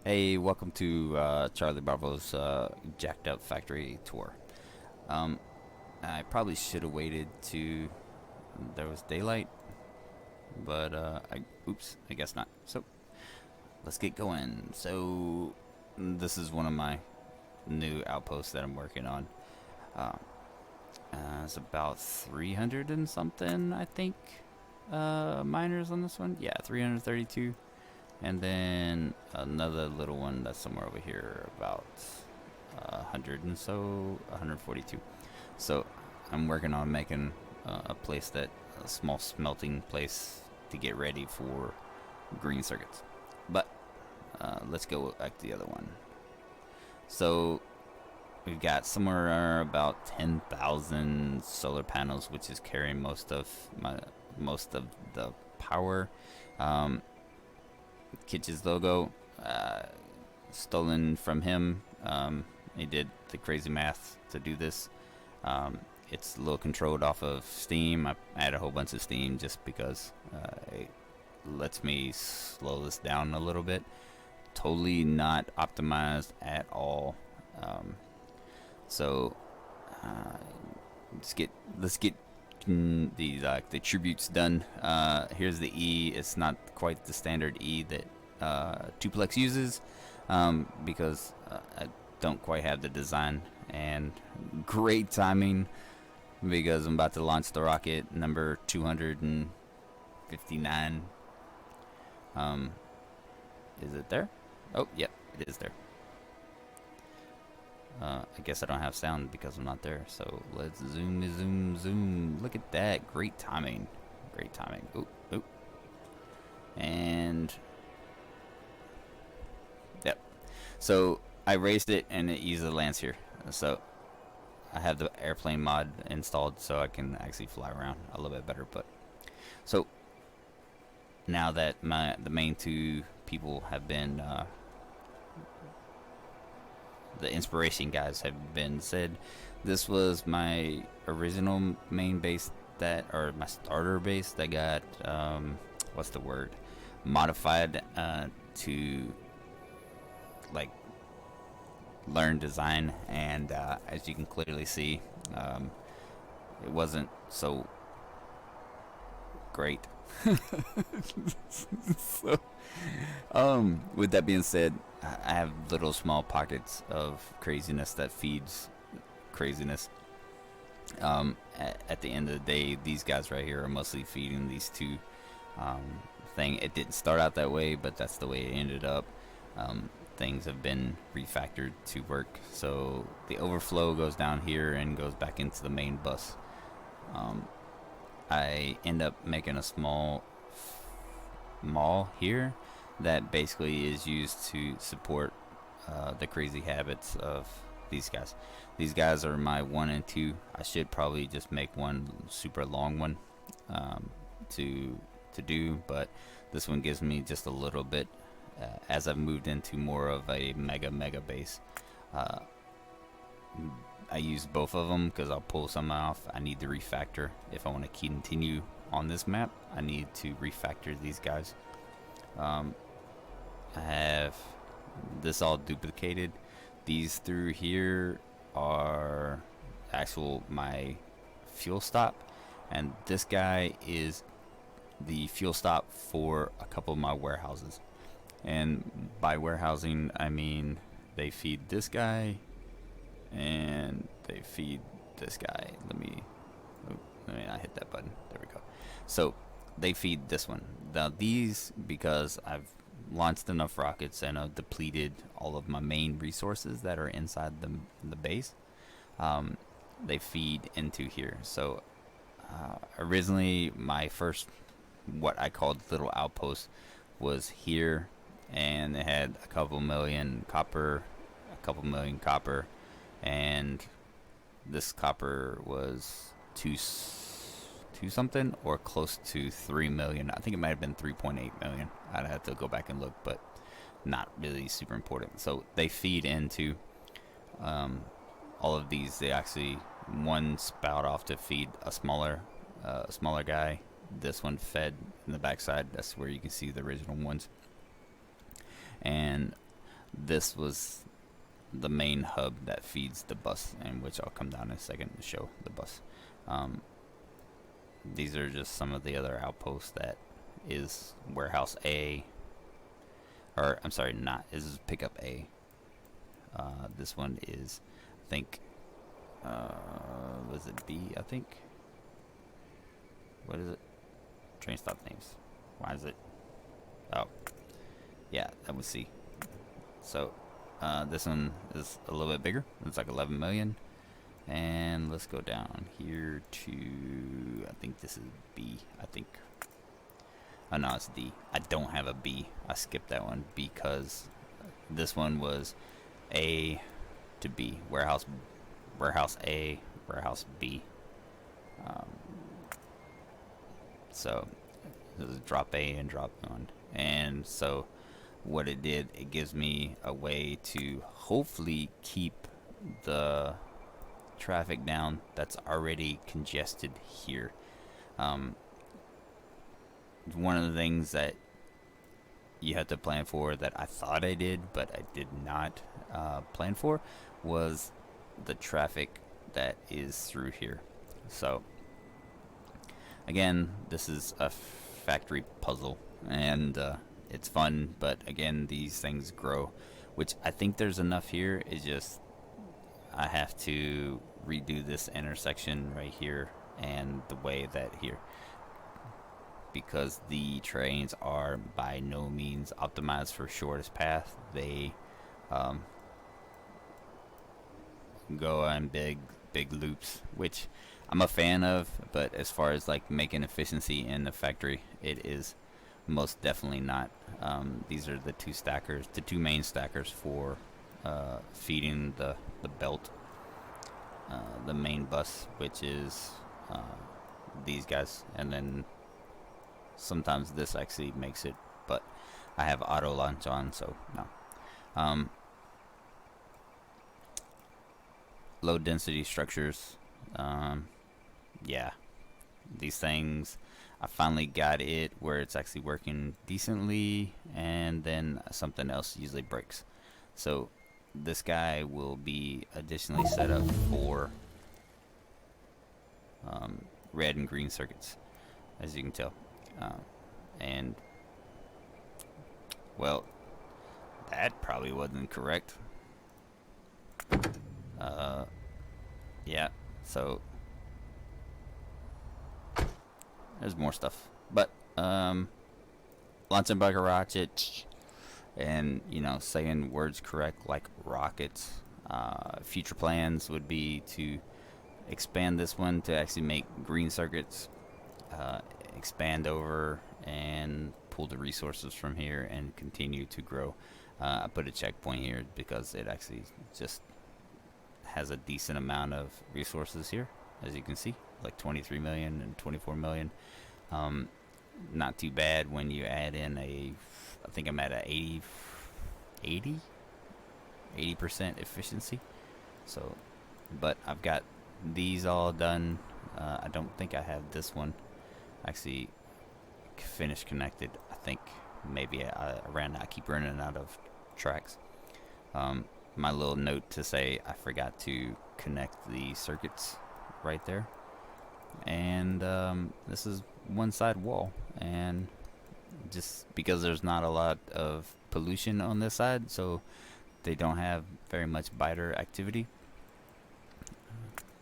Hey, welcome to Charlie Bravo's Jacked Up Factory tour. Um, I probably should have waited to there was daylight, but oops, I guess not. So let's get going. So this is one of my new outposts that I'm working on. Uh, it's about 300 and something, I think. Miners on this one. Yeah, 332. And then another little one that's somewhere over here, about 100 and so, 142. So I'm working on making a place a small smelting place to get ready for green circuits. But let's go back to the other one. So we've got somewhere about 10,000 solar panels, which is carrying most of the power. Um, Kitch's logo, stolen from him. He did the crazy math to do this. It's a little controlled off of Steam. I add a whole bunch of Steam just because it lets me slow this down a little bit. Totally not optimized at all. Um, so uh, let's get the tributes done. Here's the E. It's not quite the standard E that Tuplex uses because I don't quite have the design. And great timing because I'm about to launch the rocket number 259. Um, is it there? Oh, yep, it is there. I guess I don't have sound because I'm not there. So let's zoom. Look at that. Great timing. Great timing. Oop, oop. And yep. So I raised it and it easily lands here. So I have the airplane mod installed so I can actually fly around a little bit better. But so now that the main two people have been the inspiration guys have been said, this was my original main base or my starter base that got what's the word, modified to like learn design. And as you can clearly see, it wasn't so great. So with that being said, I have little small pockets of craziness that feeds craziness. At the end of the day, these guys right here are mostly feeding these two um, thing. It didn't start out that way, but that's the way it ended up. Things have been refactored to work, so the overflow goes down here and goes back into the main bus. Um, I end up making a small mall here that basically is used to support the crazy habits of these guys. These guys are my one and two. I should probably just make one super long one um, to do, but this one gives me just a little bit as I've moved into more of a mega base. Uh, I use both of them because I'll pull some off. I need to refactor if I want to continue on this map. I need to refactor these guys. I have this all duplicated. These through here are actual my fuel stop, and this guy is the fuel stop for a couple of my warehouses. And by warehousing, I mean they feed this guy and they feed this guy. Let me not hit that button. There we go. So they feed this one. Now these, because I've launched enough rockets and I've depleted all of my main resources that are inside the base, they feed into here. So originally my first, what I called little outpost, was here, and it had a couple million copper, and this copper was two something or close to 3 million. I think it might have been 3.8 million. I'd have to go back and look, but not really super important. So they feed into all of these. They actually, one spout off to feed a smaller guy. This one fed in the backside. That's where you can see the original ones. And this was the main hub that feeds the bus, and which I'll come down in a second to show the bus. These are just some of the other outposts that is warehouse A, or I'm sorry, not, this is pickup A. This one is, I think, was it B, I think? What is it? Train stop names. Why is it? Oh, yeah, that was C. So, this one is a little bit bigger. It's like 11 million. And let's go down here to, I think this is B, I think. Oh no, it's D. I don't have a B. I skipped that one because this one was A to B. Warehouse A, warehouse B. So this is drop A and drop 1. And so what it did, it gives me a way to hopefully keep the traffic down that's already congested here. One of the things that you have to plan for that I thought I did, but I did not plan for, was the traffic that is through here. So again, this is a factory puzzle, and it's fun, but again, these things grow, which I think there's enough here. It's just I have to redo this intersection right here and the way that here, because the trains are by no means optimized for shortest path. They go on big loops, which I'm a fan of, but as far as like making efficiency in the factory, it is most definitely not. These are the two main stackers for feeding the belt, the main bus, which is these guys, and then sometimes this actually makes it, but I have auto launch on, so no. Low density structures. Yeah, these things, I finally got it where it's actually working decently, and then something else usually breaks. So this guy will be additionally set up for red and green circuits, as you can tell. And well, that probably wasn't correct. Yeah, so there's more stuff, but launching like a rocket, and saying words correct like rockets. Future plans would be to expand this one to actually make green circuits, expand over and pull the resources from here and continue to grow. I put a checkpoint here because it actually just has a decent amount of resources here, as you can see, like 23 million and 24 million. Not too bad when you add in I think I'm at a 80% efficiency. So, but I've got these all done. I don't think I have this one actually finished connected. I think maybe I keep running out of tracks. My little note to say I forgot to connect the circuits right there, and this is one side wall, and just because there's not a lot of pollution on this side, so they don't have very much biter activity,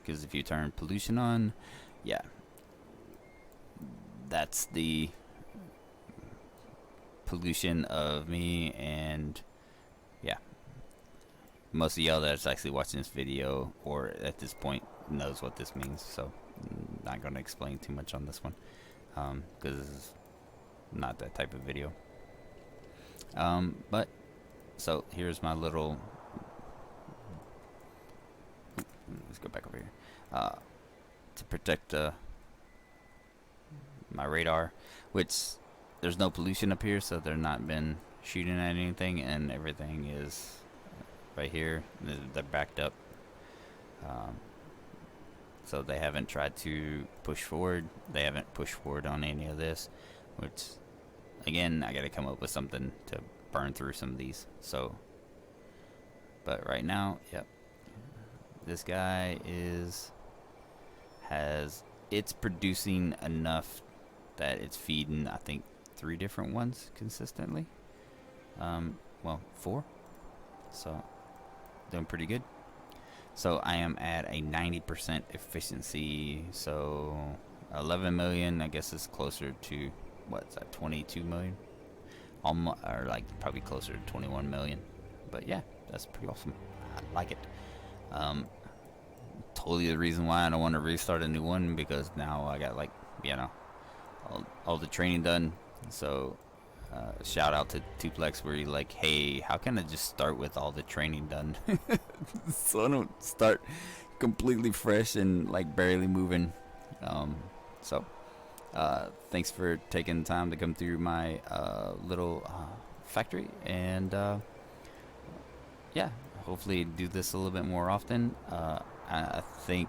because if you turn pollution on, yeah, that's the pollution of me. And yeah, most of y'all that's actually watching this video or at this point knows what this means, so I'm not going to explain too much on this one, because this is not that type of video. But so here's my little, let's go back over here, to protect my radar, which there's no pollution up here, so they're not been shooting at anything, and everything is right here. They're backed up, so they haven't tried to push forward. They haven't pushed forward on any of this, which again, I gotta come up with something to burn through some of these. So But right now, yep, this guy it's producing enough that it's feeding, I think, 3 different ones consistently. Well, 4. So doing pretty good. So I am at a 90% efficiency. So 11 million, I guess, is closer to what's that? 22 million, almost, or like probably closer to 21 million. But yeah, that's pretty awesome. I like it. Totally the reason why I don't want to restart a new one, because now I got, like, all the training done. So shout out to Tuplex, where you're like, hey, how can I just start with all the training done so I don't start completely fresh and like barely moving. So thanks for taking the time to come through my little factory, and yeah, hopefully do this a little bit more often. I think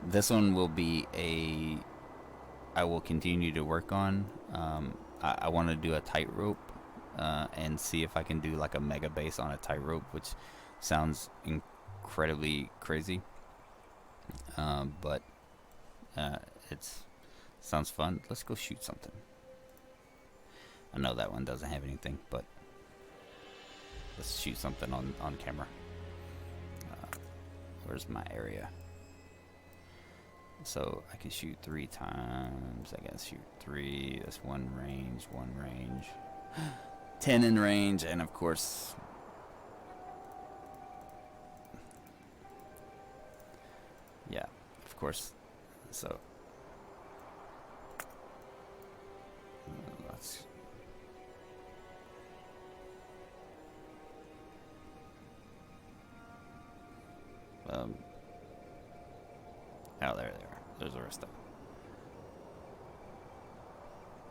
this one will be I will continue to work on. I want to do a tightrope and see if I can do like a mega base on a tightrope, which sounds incredibly crazy. But it's sounds fun. Let's go shoot something. I know that one doesn't have anything, but let's shoot something on camera. Where's my area? So I can shoot 3 times. I gotta shoot 3. That's 1 range, 1 range. 10 in range, and of course, yeah, of course. So let's. Oh, there. There's the rest of it.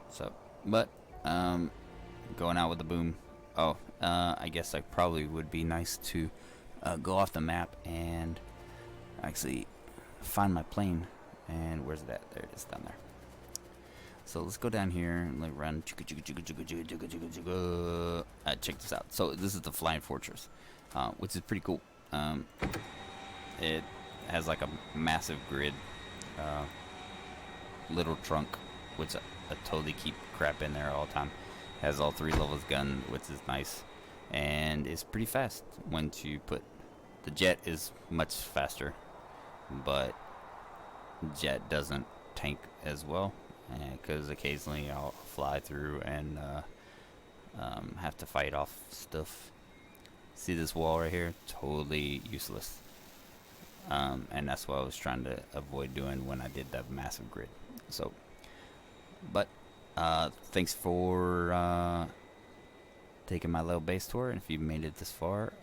So, but, going out with the boom. Oh, I guess I probably would be nice to go off the map and actually find my plane. And where's it at? There it is, down there. So let's go down here and like run. Check this out. So this is the Flying Fortress, which is pretty cool. It has like a massive grid, little trunk, which I totally keep crap in there all the time. Has all 3 levels gun, which is nice, and it's pretty fast. Once you put the jet is much faster, but jet doesn't tank as well, because occasionally I'll fly through and have to fight off stuff. See this wall right here? Totally useless. And that's what I was trying to avoid doing when I did that massive grid. So, but thanks for taking my little base tour, and if you made it this far,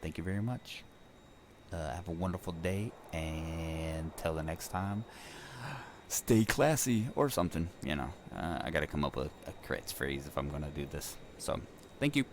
thank you very much. Have a wonderful day, and till the next time, stay classy or something. I gotta come up with a catchphrase if I'm gonna do this. So, thank you.